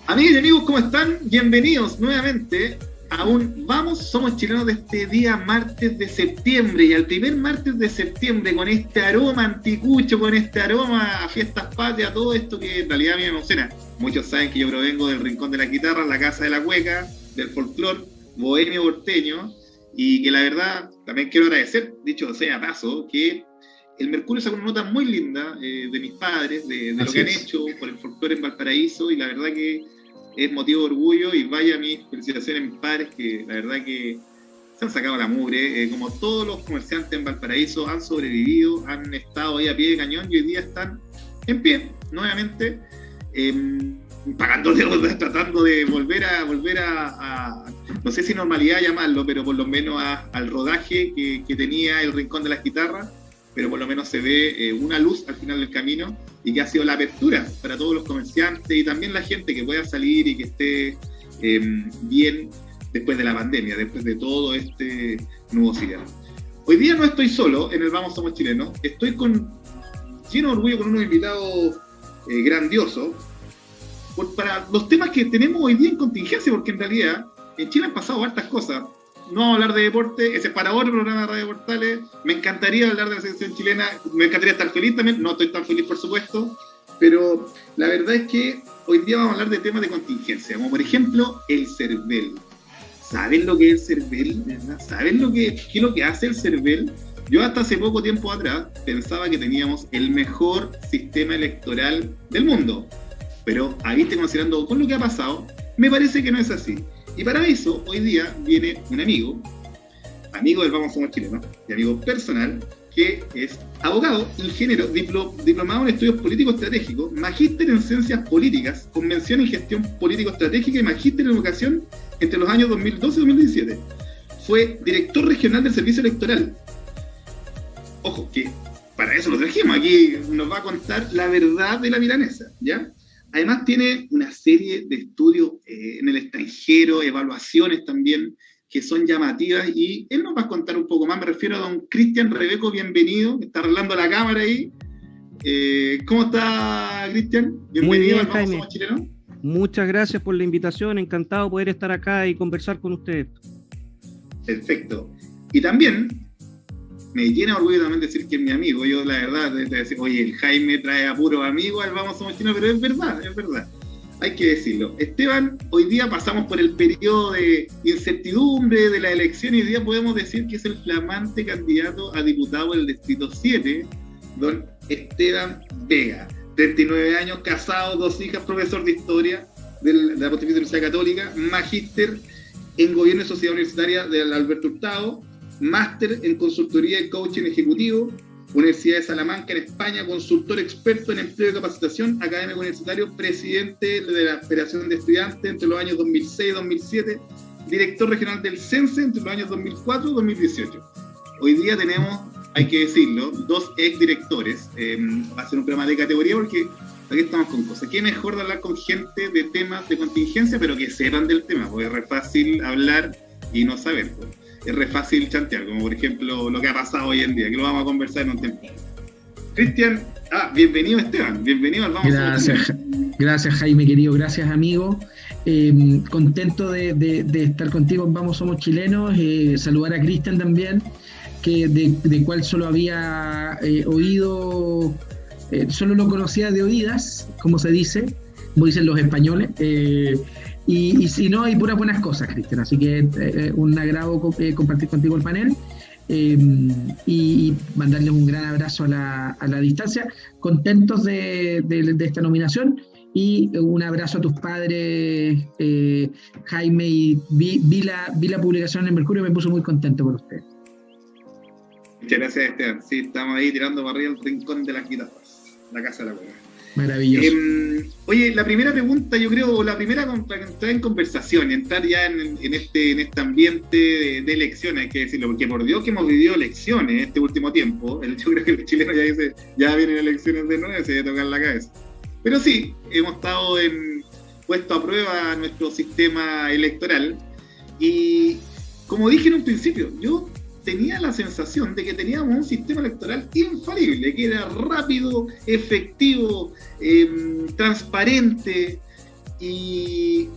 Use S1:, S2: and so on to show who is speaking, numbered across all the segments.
S1: Amigas y amigos, ¿cómo están? Bienvenidos nuevamente a un Vamos, Somos Chilenos de este día martes de septiembre. Y al primer martes de septiembre, con este aroma anticucho, con este aroma a fiestas patrias, todo esto que en realidad a mí me emociona. Muchos saben que yo provengo del rincón de la guitarra, la casa de la cueca, del folclore bohemio porteño, y que la verdad también quiero agradecer, dicho sea paso, que el Mercurio sacó una nota muy linda de mis padres, de lo que han hecho por el folclore en Valparaíso, y la verdad que es motivo de orgullo, y vaya mis felicitaciones a mis padres, que la verdad que se han sacado la mugre, como todos los comerciantes en Valparaíso han sobrevivido, han estado ahí a pie de cañón y hoy día están en pie, nuevamente, pagando deudas, tratando de volver a no sé si normalidad llamarlo, pero por lo menos al rodaje que tenía el Rincón de las Guitarras, pero por lo menos se ve una luz al final del camino, y que ha sido la apertura para todos los comerciantes y también la gente que pueda salir y que esté bien después de la pandemia, después de todo este nubosidad. Hoy día no estoy solo en el Vamos Somos Chilenos, estoy lleno de orgullo con unos invitados grandiosos para los temas que tenemos hoy día en contingencia, porque en realidad en Chile han pasado hartas cosas. No vamos a hablar de deporte, ese es para otro programa de Radio Portales. Me encantaría hablar de la selección chilena, me encantaría estar feliz también, no estoy tan feliz por supuesto, pero la verdad es que hoy día vamos a hablar de temas de contingencia, como por ejemplo el CERVEL. ¿Saben lo que es el CERVEL? ¿Verdad? ¿Saben qué es lo que hace el CERVEL? Yo hasta hace poco tiempo atrás pensaba que teníamos el mejor sistema electoral del mundo, pero ahí estoy considerando con lo que ha pasado, me parece que no es así. Y para eso, hoy día viene un amigo del Vamos Somos Chilenos, y amigo personal, que es abogado, ingeniero, diplomado en estudios políticos estratégicos, magíster en ciencias políticas, con mención en gestión político-estratégica y magíster en educación entre los años 2012 y 2017. Fue director regional del servicio electoral. Ojo, que para eso lo trajimos, aquí nos va a contar la verdad de la milanesa, ¿ya? Además tiene una serie de estudios en el extranjero, evaluaciones también, que son llamativas, y él nos va a contar un poco más. Me refiero a don Cristian Rebeco, bienvenido, está arreglando la cámara ahí. ¿Cómo está, Cristian? Bienvenido al Vamos Somos Chilenos.
S2: Muchas gracias por la invitación, encantado de poder estar acá y conversar con ustedes.
S1: Perfecto. Y también me llena de orgullo también decir que es mi amigo. Yo, la verdad, de decir, oye, el Jaime trae a puros amigos al Vamos Somos Chilenos, pero es verdad. Hay que decirlo. Esteban, hoy día pasamos por el periodo de incertidumbre de la elección, y hoy día podemos decir que es el flamante candidato a diputado del Distrito 7, don Esteban Vega. 39 años, casado, 2 hijas, profesor de Historia de la Pontificia Universidad Católica, magíster en Gobierno y Sociedad Universitaria del Alberto Hurtado, máster en Consultoría y Coaching Ejecutivo, Universidad de Salamanca en España, consultor experto en empleo y capacitación, académico universitario, presidente de la Federación de Estudiantes entre los años 2006 y 2007, director regional del CENSE entre los años 2004 y 2018. Hoy día tenemos, hay que decirlo, 2 exdirectores. Va a ser un programa de categoría porque aquí estamos con cosas. ¿Qué mejor de hablar con gente de temas de contingencia, pero que sepan del tema? Porque es re fácil hablar y no saber, pues. Es re fácil chantear, como por ejemplo lo que ha pasado hoy en día, que lo vamos a conversar en un tiempo. Cristian, bienvenido Esteban, bienvenido al Vamos.
S3: Gracias Jaime querido, gracias amigo. Contento de estar contigo en Vamos Somos Chilenos, saludar a Cristian también, que de cual solo había oído, solo lo conocía de oídas, como se dice, como dicen los españoles. Y si no, hay puras buenas cosas, Cristian. Así que un agrado compartir contigo el panel y mandarles un gran abrazo a la distancia. Contentos de esta nominación, y un abrazo a tus padres, Jaime. Y vi la publicación en el Mercurio y me puso muy contento por ustedes.
S1: Muchas gracias, Esteban. Sí, estamos ahí tirando para arriba el Rincón de las Guitarras, la casa de la cueva.
S3: Maravilloso.
S1: Oye, la primera pregunta, yo creo, la primera para entrar en conversación y entrar ya en este ambiente de elecciones, hay que decirlo, porque por Dios que hemos vivido elecciones este último tiempo. Yo creo que el chileno ya dice, ya vienen elecciones de nuevo, se debe tocar la cabeza. Pero sí, hemos estado puesto a prueba nuestro sistema electoral, y como dije en un principio, yo tenía la sensación de que teníamos un sistema electoral infalible, que era rápido, efectivo, transparente, y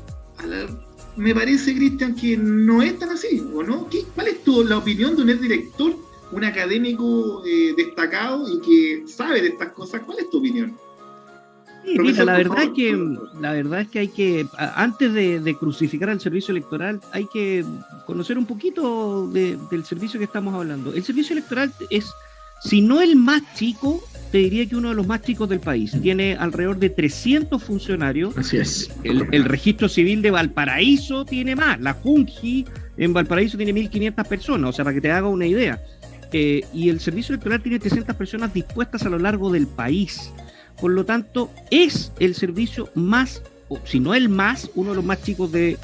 S1: me parece, Cristian, que no es tan así, ¿o no? ¿Cuál es la opinión de un exdirector, un académico destacado y que sabe de estas cosas? ¿Cuál es tu opinión?
S2: Sí, mira, la verdad es que hay que, antes de crucificar al servicio electoral, hay que conocer un poquito del servicio que estamos hablando. El servicio electoral es, si no el más chico, te diría que uno de los más chicos del país. Tiene alrededor de 300 funcionarios.
S3: Así es.
S2: El registro civil de Valparaíso tiene más. La Junji en Valparaíso tiene 1.500 personas, o sea, para que te haga una idea. Y el servicio electoral tiene 300 personas dispuestas a lo largo del país. Por lo tanto, es el servicio más, o si no el más, uno de los más chicos del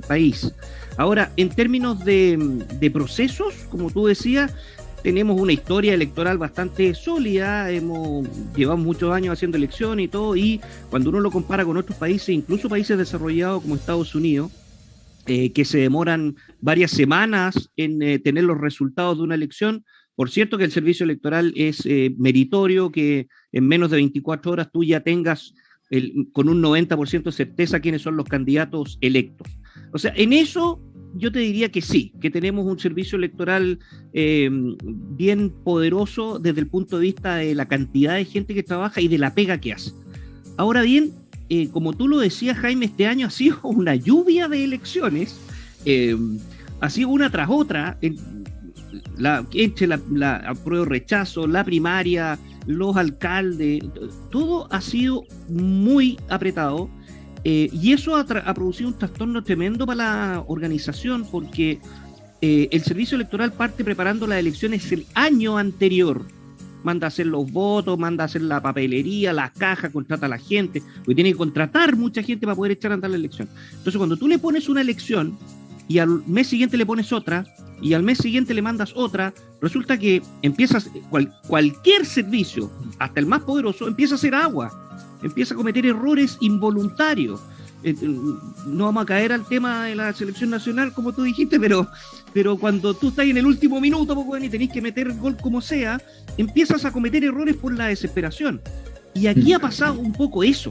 S2: país. Ahora, en términos de procesos, como tú decías, tenemos una historia electoral bastante sólida, llevamos muchos años haciendo elecciones y todo, y cuando uno lo compara con otros países, incluso países desarrollados como Estados Unidos, que se demoran varias semanas en tener los resultados de una elección. Por cierto que el servicio electoral es meritorio, que en menos de 24 horas tú ya tengas con un 90% de certeza quiénes son los candidatos electos. O sea, en eso yo te diría que sí, que tenemos un servicio electoral bien poderoso desde el punto de vista de la cantidad de gente que trabaja y de la pega que hace. Ahora bien, como tú lo decías, Jaime, este año ha sido una lluvia de elecciones, ha sido una tras otra, la apruebo rechazo, la primaria, los alcaldes, todo ha sido muy apretado, y eso ha producido un trastorno tremendo para la organización, porque el servicio electoral parte preparando las elecciones el año anterior. Manda a hacer los votos, manda a hacer la papelería, la caja, contrata a la gente, porque tiene que contratar mucha gente para poder echar a andar la elección. Entonces, cuando tú le pones una elección y al mes siguiente le pones otra, y al mes siguiente le mandas otra, resulta que empiezas, cualquier servicio, hasta el más poderoso, empieza a hacer agua, empieza a cometer errores involuntarios. No vamos a caer al tema de la selección nacional, como tú dijiste, pero cuando tú estás en el último minuto, y tenés que meter el gol como sea, empiezas a cometer errores por la desesperación. Y aquí ha pasado un poco eso.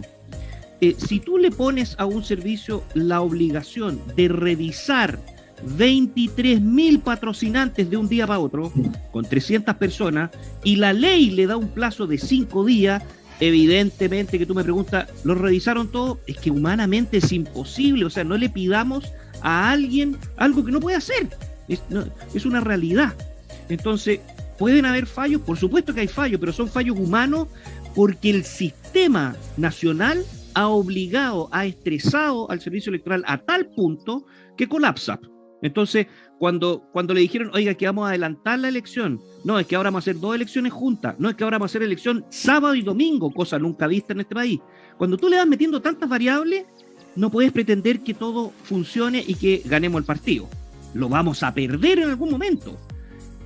S2: Si tú le pones a un servicio la obligación de revisar 23.000 patrocinantes de un día para otro, con 300 personas, y la ley le da un plazo de 5 días, evidentemente que tú me preguntas, ¿lo revisaron todo? Es que humanamente es imposible, o sea, no le pidamos a alguien algo que no puede hacer, es una realidad. Entonces, ¿pueden haber fallos? Por supuesto que hay fallos, pero son fallos humanos porque el sistema nacional ha obligado, ha estresado al servicio electoral a tal punto que colapsa. Entonces, cuando le dijeron, oiga, que vamos a adelantar la elección, no, es que ahora vamos a hacer 2 elecciones juntas, no, es que ahora vamos a hacer elección sábado y domingo, cosa nunca vista en este país. Cuando tú le vas metiendo tantas variables, no puedes pretender que todo funcione y que ganemos el partido. Lo vamos a perder en algún momento.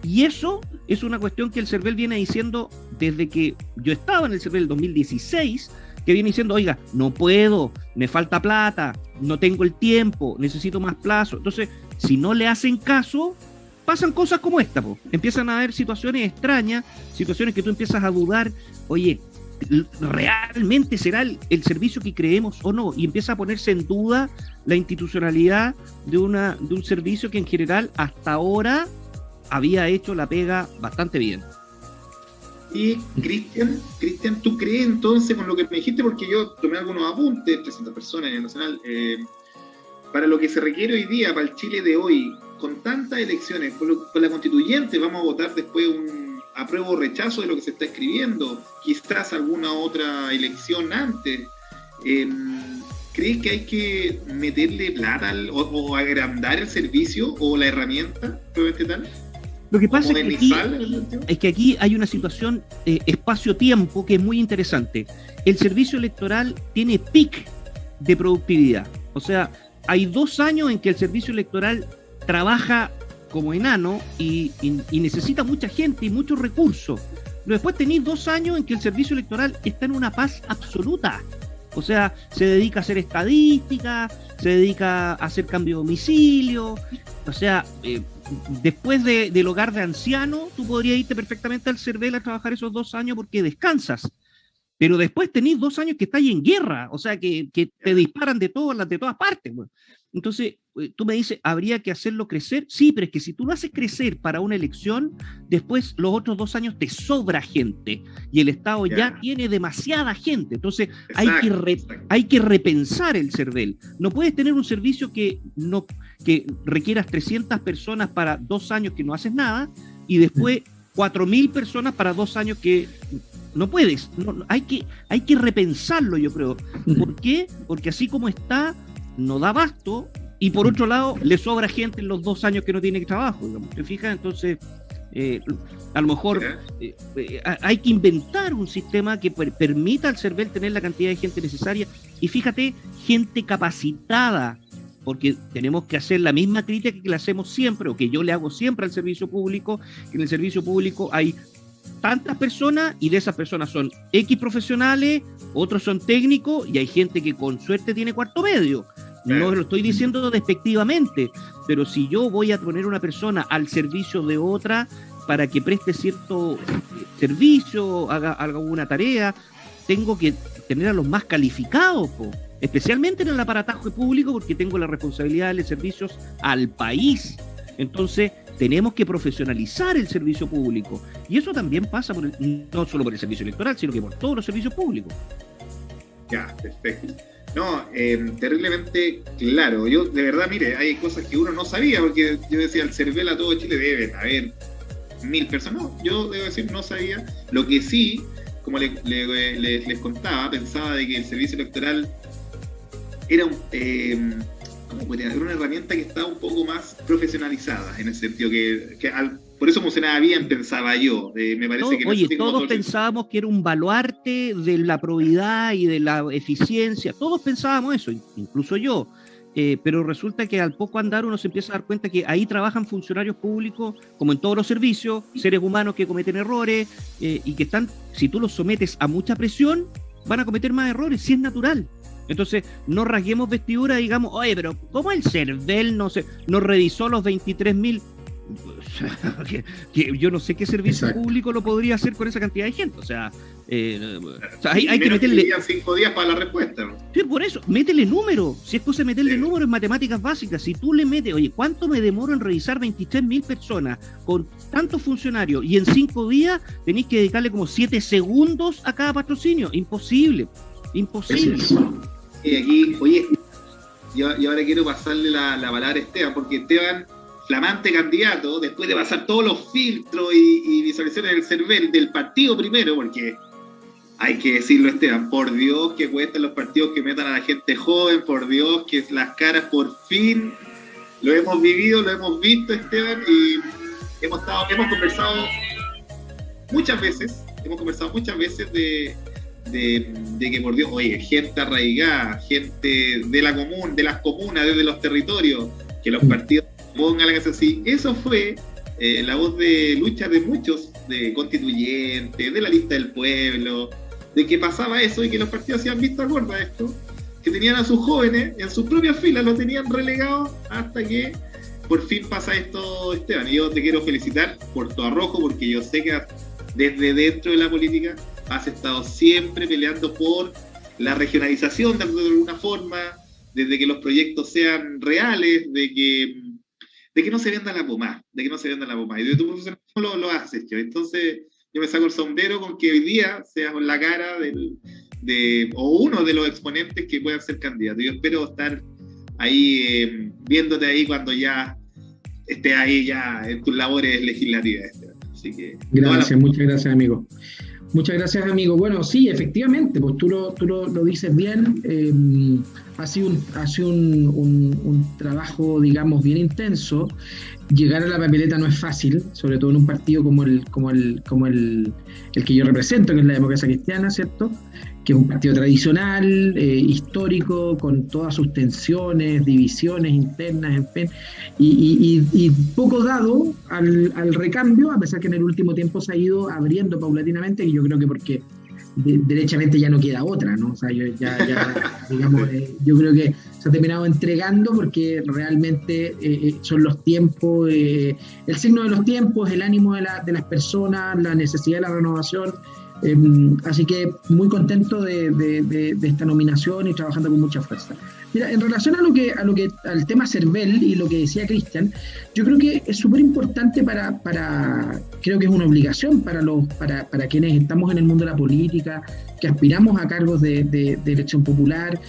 S2: Y eso es una cuestión que el CERVEL viene diciendo desde que yo estaba en el CERVEL 2016, que viene diciendo, oiga, no puedo, me falta plata, no tengo el tiempo, necesito más plazo. Entonces, si no le hacen caso, pasan cosas como esta, po. Empiezan a haber situaciones extrañas, situaciones que tú empiezas a dudar, oye, ¿realmente será el servicio que creemos o no? Y empieza a ponerse en duda la institucionalidad de un servicio que en general hasta ahora había hecho la pega bastante bien.
S1: Y Cristian, ¿tú crees entonces con lo que me dijiste? Porque yo tomé algunos apuntes, 300 personas en el Nacional, para lo que se requiere hoy día, para el Chile de hoy, con tantas elecciones, con la constituyente, vamos a votar después un apruebo o rechazo de lo que se está escribiendo, quizás alguna otra elección antes. ¿Crees que hay que meterle plata o agrandar el servicio o la herramienta? Tal?
S2: Lo que pasa es que aquí hay una situación espacio-tiempo que es muy interesante. El servicio electoral tiene pic de productividad. O sea, hay 2 años en que el servicio electoral trabaja como enano y necesita mucha gente y muchos recursos. Pero después tenéis 2 años en que el servicio electoral está en una paz absoluta. O sea, se dedica a hacer estadística, se dedica a hacer cambio de domicilio. O sea, después del hogar de ancianos, tú podrías irte perfectamente al CERVEL a trabajar esos 2 años porque descansas. pero después tenéis 2 años que estáis en guerra, o sea, que te disparan de todas partes. Bueno. Entonces, tú me dices, ¿habría que hacerlo crecer? Sí, pero es que si tú lo haces crecer para una elección, después los otros 2 años te sobra gente y el Estado ya tiene demasiada gente. Entonces, hay que repensar el CERVEL. No puedes tener un servicio que requieras 300 personas para 2 años que no haces nada y después 4.000 personas para 2 años que no puedes. No, hay que repensarlo, yo creo. ¿Por qué? Porque así como está, no da abasto, y por otro lado, le sobra gente en los 2 años que no tiene trabajo, digamos. ¿Te fijas? Entonces, a lo mejor hay que inventar un sistema que permita al CERVEL tener la cantidad de gente necesaria, y fíjate, gente capacitada, porque tenemos que hacer la misma crítica que le hacemos siempre, o que yo le hago siempre al servicio público, que en el servicio público hay tantas personas y de esas personas son X profesionales, otros son técnicos y hay gente que con suerte tiene cuarto medio. No lo estoy diciendo despectivamente, pero si yo voy a poner una persona al servicio de otra para que preste cierto servicio, haga alguna tarea, tengo que tener a los más calificados, especialmente en el aparataje público, porque tengo la responsabilidad de los servicios al país. Entonces, tenemos que profesionalizar el servicio público. Y eso también pasa no solo por el servicio electoral, sino que por todos los servicios públicos.
S1: Ya, perfecto. No, terriblemente claro. Yo, de verdad, mire, hay cosas que uno no sabía, porque yo decía, el CERVEL a todo Chile debe haber 1.000 personas. No, yo debo decir, no sabía. Lo que sí, como les contaba, pensaba de que el servicio electoral era era una herramienta que estaba un poco más profesionalizada, en el sentido por eso funcionaba bien, pensaba yo. Me parece que
S2: oye, todos pensábamos que era un baluarte de la probidad y de la eficiencia, todos pensábamos eso, incluso yo, pero resulta que al poco andar uno se empieza a dar cuenta que ahí trabajan funcionarios públicos, como en todos los servicios, seres humanos que cometen errores, y que si tú los sometes a mucha presión, van a cometer más errores, si es natural. Entonces, no rasguemos vestidura y digamos, oye, pero ¿cómo el CERVEL no revisó los 23.000? que yo no sé qué servicio público lo podría hacer con esa cantidad de gente. O sea, hay que meterle...
S1: 5 días para la respuesta, ¿no?
S2: Sí, por eso, métele número. Si es cosa de meterle número en matemáticas básicas, si tú le metes, oye, ¿cuánto me demoro en revisar 23.000 personas con tantos funcionarios? Y en 5 días tenéis que dedicarle como 7 segundos a cada patrocinio. Imposible.
S1: Y aquí, oye, yo ahora quiero pasarle la palabra a Esteban, porque Esteban, flamante candidato, después de pasar todos los filtros y visualizaciones del CERVEL, del partido primero, porque hay que decirlo, Esteban, por Dios que cuestan los partidos que metan a la gente joven, por Dios que las caras por fin, lo hemos vivido, lo hemos visto, Esteban, y hemos conversado muchas veces de que, por Dios, oye, gente arraigada, gente de las comunas, desde los territorios, que los partidos pongan la casa así. Eso fue la voz de lucha de muchos, de constituyentes, de la lista del pueblo, de que pasaba eso y que los partidos hacían vista gorda a esto, que tenían a sus jóvenes en sus propias filas, los tenían relegados hasta que por fin pasa esto, Esteban. Y yo te quiero felicitar por tu arrojo, porque yo sé que desde dentro de la política has estado siempre peleando por la regionalización de alguna forma, desde que los proyectos sean reales, de que no se venda la pomada, y de tu profesión lo has hecho. Entonces yo me saco el sombrero con que hoy día seas con la cara o uno de los exponentes que puedan ser candidatos. Yo espero estar ahí viéndote ahí cuando ya estés ahí ya en tus labores legislativas. Así que
S3: gracias, muchas gracias, amigo. Muchas gracias, amigo. Bueno, sí, efectivamente, pues tú lo dices bien. Ha sido un trabajo, digamos, bien intenso. Llegar a la papeleta no es fácil, sobre todo en un partido como el que yo represento, que es la Democracia Cristiana, ¿cierto? Que es un partido tradicional, histórico, con todas sus tensiones, divisiones internas, en fin, y poco dado al recambio, a pesar que en el último tiempo se ha ido abriendo paulatinamente, y yo creo que porque derechamente ya no queda otra, ¿no? O sea, digamos, yo creo que se ha terminado entregando porque realmente son los tiempos, el signo de los tiempos, el ánimo de las personas, la necesidad de la renovación, Así que muy contento de esta nominación y trabajando con mucha fuerza. Mira, en relación al tema CERVEL y lo que decía Cristian, yo creo que es súper importante creo que es una obligación para quienes estamos en el mundo de la política, que aspiramos a cargos de elección popular.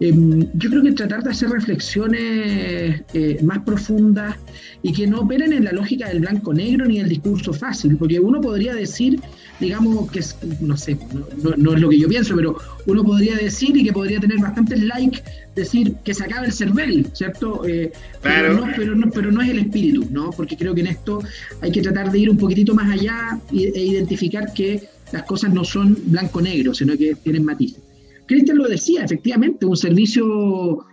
S3: Yo creo que tratar de hacer reflexiones más profundas y que no operen en la lógica del blanco-negro ni el discurso fácil, porque uno podría decir, digamos, que no sé, no es lo que yo pienso, pero uno podría decir, y que podría tener bastantes likes, decir que se acabe el CERVEL, ¿cierto?
S1: Claro.
S3: Pero no es el espíritu, ¿no? Porque creo que en esto hay que tratar de ir un poquitito más allá e identificar que las cosas no son blanco-negro, sino que tienen matices. Cristian lo decía, efectivamente, un servicio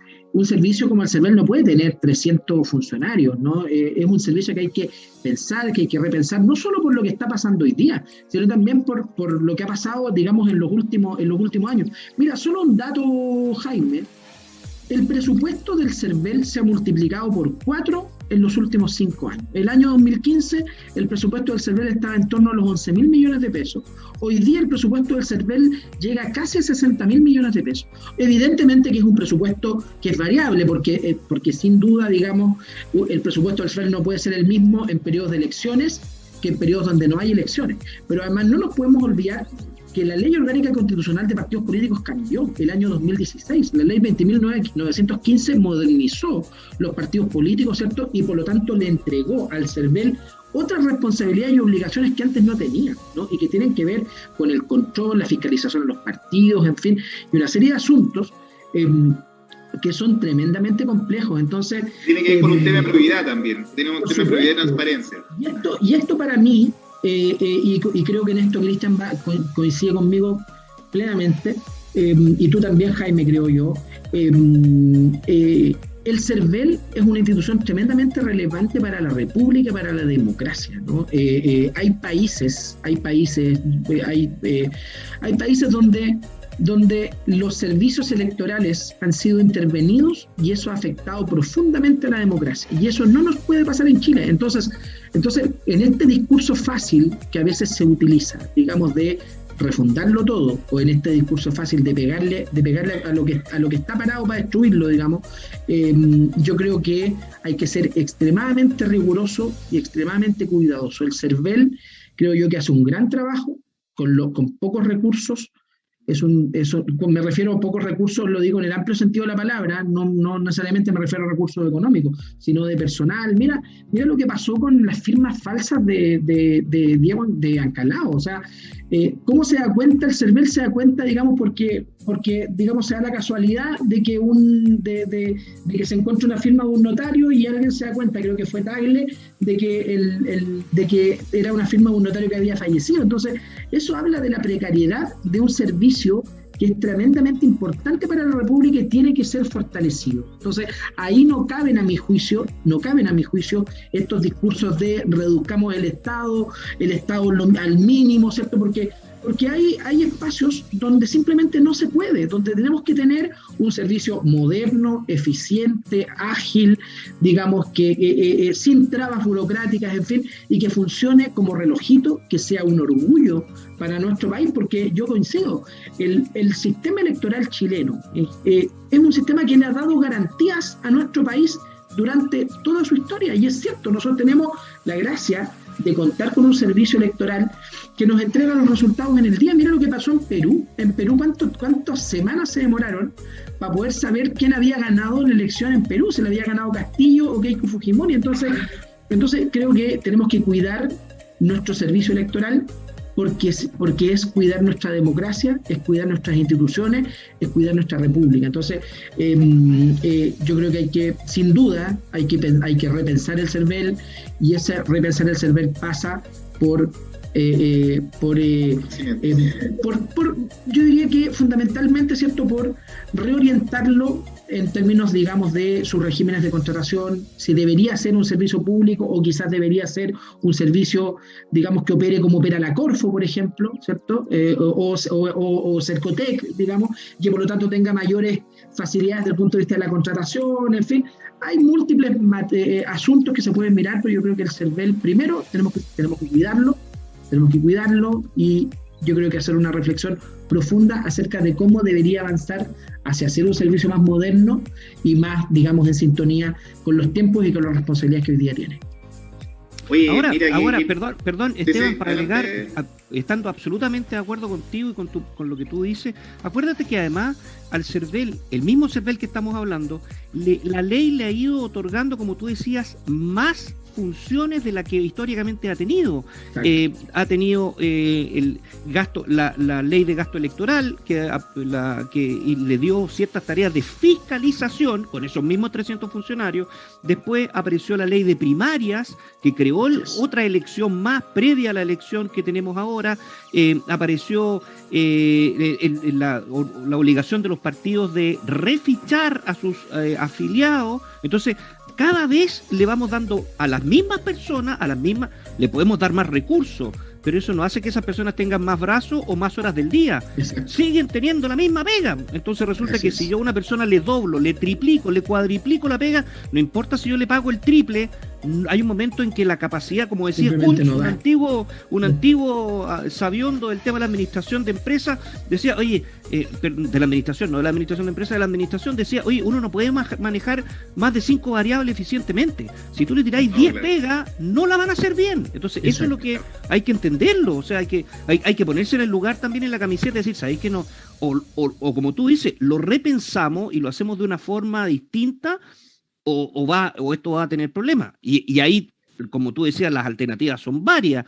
S3: como el CERVEL no puede tener 300 funcionarios, ¿no? Es un servicio que hay que pensar, que hay que repensar, no solo por lo que está pasando hoy día, sino también por lo que ha pasado, digamos, en los últimos años. Mira, solo un dato, Jaime. El presupuesto del CERVEL se ha multiplicado por 4 en los últimos 5 años. El año 2015, el presupuesto del CERVEL estaba en torno a los 11.000 millones de pesos. Hoy día el presupuesto del CERVEL llega casi a 60.000 millones de pesos. Evidentemente que es un presupuesto que es variable, porque sin duda, digamos, el presupuesto del CERVEL no puede ser el mismo en periodos de elecciones que en periodos donde no hay elecciones. Pero además no nos podemos olvidar que la Ley Orgánica Constitucional de Partidos Políticos cambió el año 2016. La Ley 20.915 modernizó los partidos políticos, ¿cierto? Y por lo tanto le entregó al CERVEL otras responsabilidades y obligaciones que antes no tenía, ¿no? Y que tienen que ver con el control, la fiscalización de los partidos, en fin, y una serie de asuntos que son tremendamente complejos. Entonces,
S1: tiene que ver con un tema de probidad también. Tenemos un tema de probidad y transparencia.
S3: Y esto para mí, y creo que en esto Cristian coincide conmigo plenamente, y tú también, Jaime, creo yo. El CERVEL es una institución tremendamente relevante para la República, para la democracia, ¿no? Hay países donde los servicios electorales han sido intervenidos y eso ha afectado profundamente a la democracia. Y eso no nos puede pasar en Chile. Entonces, en este discurso fácil que a veces se utiliza, digamos, de refundarlo todo, o en este discurso fácil de pegarle a lo que está parado para destruirlo, digamos, yo creo que hay que ser extremadamente riguroso y extremadamente cuidadoso. El CERVEL creo yo que hace un gran trabajo con pocos recursos. Me refiero a pocos recursos, lo digo en el amplio sentido de la palabra, no necesariamente me refiero a recursos económicos, sino de personal. Mira lo que pasó con las firmas falsas de Diego de Ancalao. O sea, ¿cómo se da cuenta? El CERVEL se da cuenta, digamos, porque digamos, se da la casualidad de que se encuentra una firma de un notario y alguien se da cuenta, creo que fue Tagle, de que era una firma de un notario que había fallecido. Entonces, eso habla de la precariedad de un servicio que es tremendamente importante para la República y tiene que ser fortalecido. Entonces, ahí no caben a mi juicio estos discursos de reduzcamos el Estado al mínimo, ¿cierto? Porque hay espacios donde simplemente no se puede, donde tenemos que tener un servicio moderno, eficiente, ágil, digamos, que sin trabas burocráticas, en fin, y que funcione como relojito, que sea un orgullo para nuestro país, porque yo coincido, el sistema electoral chileno es un sistema que le ha dado garantías a nuestro país durante toda su historia, y es cierto, nosotros tenemos la gracia de contar con un servicio electoral que nos entrega los resultados en el día. Mira lo que pasó en Perú. En Perú, ¿cuántas semanas se demoraron para poder saber quién había ganado la elección en Perú? ¿Se le había ganado Castillo o Keiko Fujimori? Entonces creo que tenemos que cuidar nuestro servicio electoral porque es cuidar nuestra democracia, es cuidar nuestras instituciones, es cuidar nuestra república. Entonces, yo creo que sin duda, hay que repensar el CERVEL, y ese repensar el CERVEL pasa por yo diría que fundamentalmente, ¿cierto?, por reorientarlo en términos, digamos, de sus regímenes de contratación, si debería ser un servicio público o quizás debería ser un servicio, digamos, que opere como opera la Corfo, por ejemplo, ¿cierto? O Cercotec, digamos, que por lo tanto tenga mayores facilidades desde el punto de vista de la contratación, en fin. Hay múltiples asuntos que se pueden mirar, pero yo creo que el CERVEL, primero, tenemos que cuidarlo, y yo creo que hacer una reflexión profunda acerca de cómo debería avanzar hacia hacer un servicio más moderno y más, digamos, en sintonía con los tiempos y con las responsabilidades que hoy día tiene.
S2: Oye, ahora, perdón, Esteban, para agregar, estando absolutamente de acuerdo contigo y con lo que tú dices, acuérdate que además al CERVEL, el mismo CERVEL que estamos hablando, la ley le ha ido otorgando, como tú decías, más funciones de la que históricamente ha tenido. Ha tenido el gasto, la ley de gasto electoral que le dio ciertas tareas de fiscalización con esos mismos 300 funcionarios. Después apareció la ley de primarias que creó otra elección más previa a la elección que tenemos ahora. Apareció la obligación de los partidos de refichar a sus afiliados. Entonces, cada vez le vamos dando a las mismas personas, le podemos dar más recursos, pero eso no hace que esas personas tengan más brazos o más horas del día. Exacto. Siguen teniendo la misma pega. Entonces resulta que si yo a una persona le doblo, le triplico, le cuadriplico la pega, no importa si yo le pago el triple, hay un momento en que la capacidad, como decía Kunz, un antiguo sabiondo del tema de la administración de empresas, decía, oye, de la administración de empresas, de la administración, decía, oye, uno no puede manejar más de 5 variables eficientemente. Si tú le tiráis 10 pegas, no la van a hacer bien. Entonces, eso es lo que hay que entenderlo. O sea, hay que ponerse en el lugar también en la camiseta y decir, ¿sabéis que no? O como tú dices, lo repensamos y lo hacemos de una forma distinta, o esto va a tener problemas. Y ahí, como tú decías, las alternativas son varias.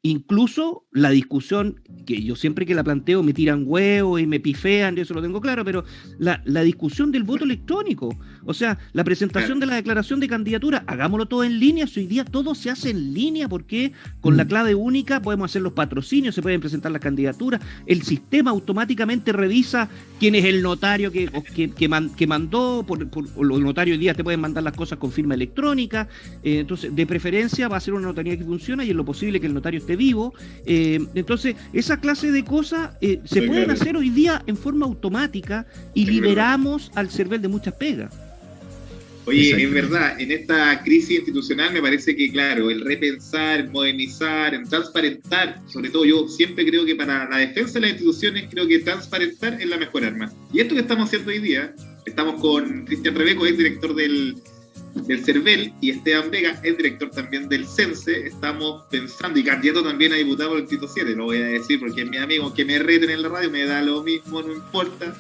S2: Incluso la discusión, que yo siempre que la planteo me tiran huevos y me pifean, yo eso lo tengo claro, pero la discusión del voto electrónico, o sea, la presentación de la declaración de candidatura, hagámoslo todo en línea. Si hoy día todo se hace en línea, porque con la clave única podemos hacer los patrocinios, se pueden presentar las candidaturas, el sistema automáticamente revisa quién es el notario que mandó, por los notarios hoy día te pueden mandar las cosas con firma electrónica. Entonces, de preferencia va a ser una notaría que funciona y en lo posible que el notario esté vivo. Entonces, esa clase de cosas se pueden hacer hoy día en forma automática y liberamos al CERVEL de muchas pegas.
S1: Oye, es verdad, en esta crisis institucional me parece que, claro, el repensar, modernizar, en transparentar, sobre todo yo siempre creo que para la defensa de las instituciones, creo que transparentar es la mejor arma. Y esto que estamos haciendo hoy día, estamos con Cristian Rebeco, ex director del CERVEL, y Esteban Vega, el director también del CENSE. Estamos pensando, y candidato también a diputado por el Distrito 7, lo voy a decir porque es mi amigo, que me reten en la radio, me da lo mismo, no importa.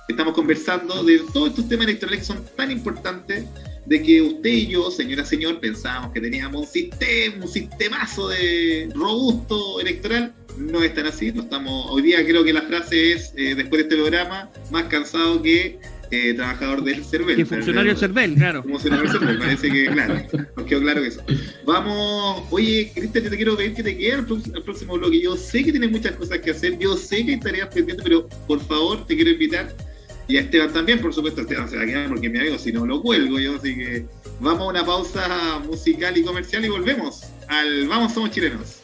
S1: Estamos conversando de todos estos temas electorales que son tan importantes, de que usted y yo, señora, señor, pensábamos que teníamos un sistemazo de robusto electoral. No es tan así, no estamos. Hoy día creo que la frase es, después de este programa, más cansado que trabajador del CERVEL.
S2: Que funcionario del CERVEL, claro.
S1: Como funcionario del CERVEL, parece que, claro, nos quedó claro que eso. Vamos, oye, Cristian, yo te quiero pedir que te quedes al próximo bloque. Yo sé que tienes muchas cosas que hacer, yo sé que hay tareas pendientes, pero por favor, te quiero invitar. Y a Esteban también, por supuesto. Esteban se va a quedar porque es mi amigo, si no lo cuelgo yo, así que vamos a una pausa musical y comercial y volvemos al Vamos Somos Chilenos.